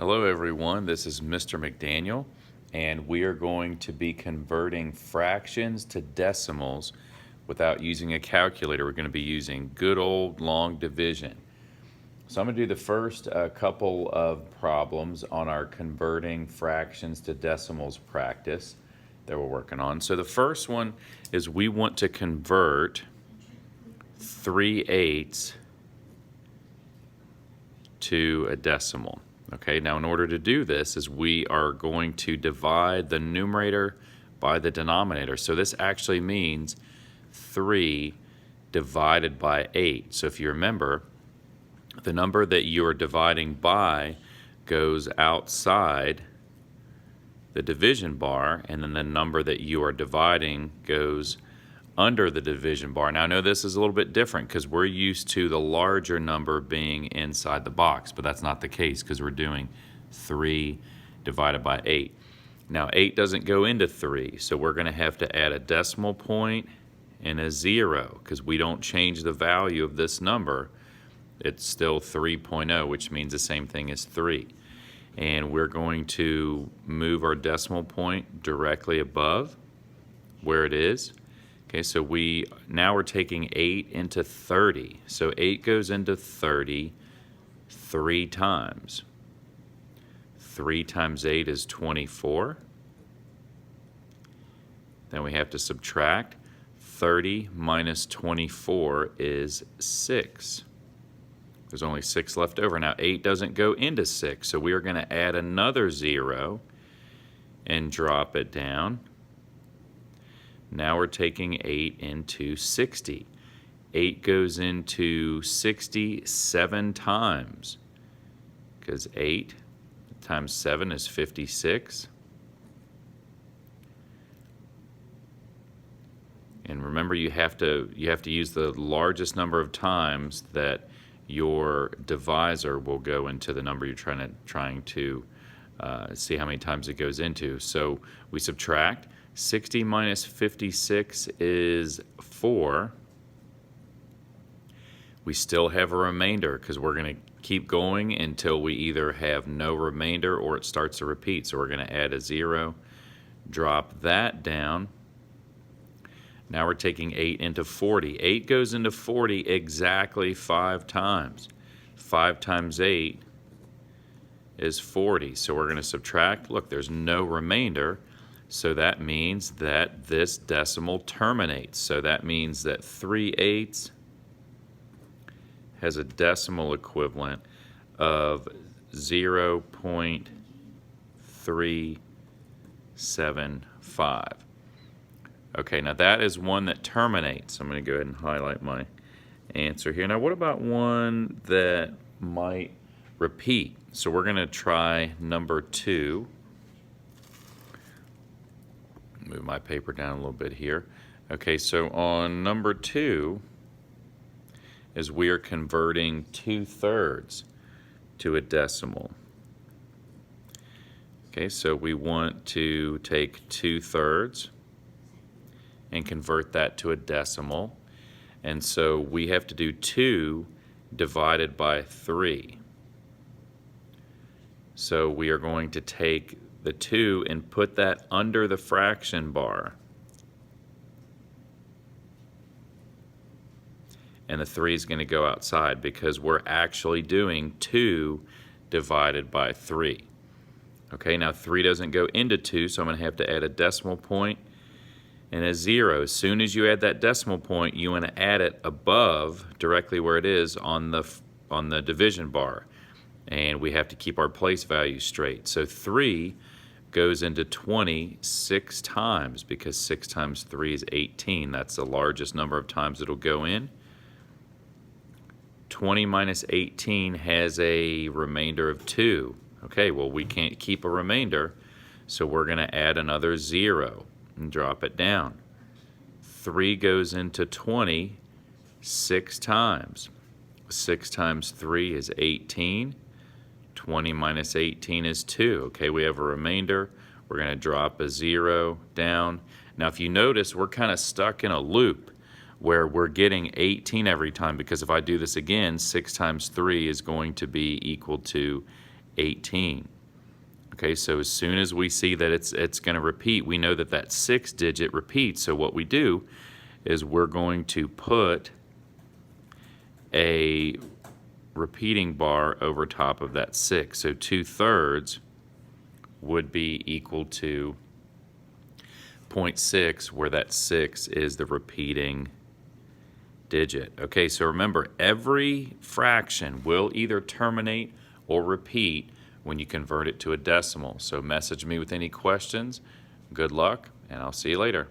Hello everyone, this is Mr. McDaniel, and we are going to be converting fractions to decimals without using a calculator. We're going to be using good old long division. So I'm going to do the first couple of problems on our converting fractions to decimals practice that we're working on. So the first one is we want to convert 3/8 to a decimal. Okay, now in order to do this is we are going to divide the numerator by the denominator. So this actually means 3 divided by 8. So if you remember, the number that you are dividing by goes outside the division bar, and then the number that you are dividing goes under the division bar. Now I know this is a little bit different because we're used to the larger number being inside the box, but that's not the case because we're doing 3 divided by 8. Now 8 doesn't go into 3, so we're going to have to add a decimal point and a 0 because we don't change the value of this number. It's still 3.0, which means the same thing as 3. And we're going to move our decimal point directly above where it is. Okay, so now we're taking 8 into 30. So 8 goes into 30 3 times. 3 times 8 is 24. Then we have to subtract. 30 minus 24 is 6. There's only 6 left over. Now 8 doesn't go into 6, so we are going to add another 0 and drop it down. Now we're taking 8 into 60. 8 goes into 60 7 times because 8 times 7 is 56. And remember, you have to use the largest number of times that your divisor will go into the number you're trying to see how many times it goes into. So we subtract. 60 minus 56 is 4. We still have a remainder because we're going to keep going until we either have no remainder or it starts to repeat. So we're going to add a 0, drop that down. Now we're taking 8 into 40. 8 goes into 40 exactly 5 times. 5 times 8 is 40. So we're going to subtract. Look, there's no remainder. So that means that this decimal terminates. So that means that 3/8 has a decimal equivalent of 0.375. Okay, now that is one that terminates. I'm going to go ahead and highlight my answer here. Now what about one that might repeat? So we're going to try number 2. Move my paper down a little bit here. Okay, so on number 2 is we are converting 2/3 to a decimal. Okay, so we want to take 2/3 and convert that to a decimal. And so we have to do 2 divided by 3. So we are going to take the 2 and put that under the fraction bar. And the 3 is going to go outside because we're actually doing 2 divided by 3. Okay, now 3 doesn't go into 2, so I'm going to have to add a decimal point and a 0. As soon as you add that decimal point, you want to add it above, directly where it is on the division bar. And we have to keep our place values straight. So 3 goes into 20 6 times because 6 times 3 is 18. That's the largest number of times it'll go in. 20 minus 18 has a remainder of 2. Okay, well we can't keep a remainder, so we're going to add another 0 and drop it down. 3 goes into 20 6 times. 6 times 3 is 18. 20 minus 18 is 2. Okay, we have a remainder. We're going to drop a 0 down. Now if you notice, we're kind of stuck in a loop where we're getting 18 every time because if I do this again, 6 times 3 is going to be equal to 18. Okay, so as soon as we see that it's going to repeat, we know that that 6-digit repeats. So what we do is we're going to put a repeating bar over top of that 6. So 2/3 would be equal to 0.6, where that 6 is the repeating digit. Okay, so remember, every fraction will either terminate or repeat when you convert it to a decimal. So message me with any questions. Good luck, and I'll see you later.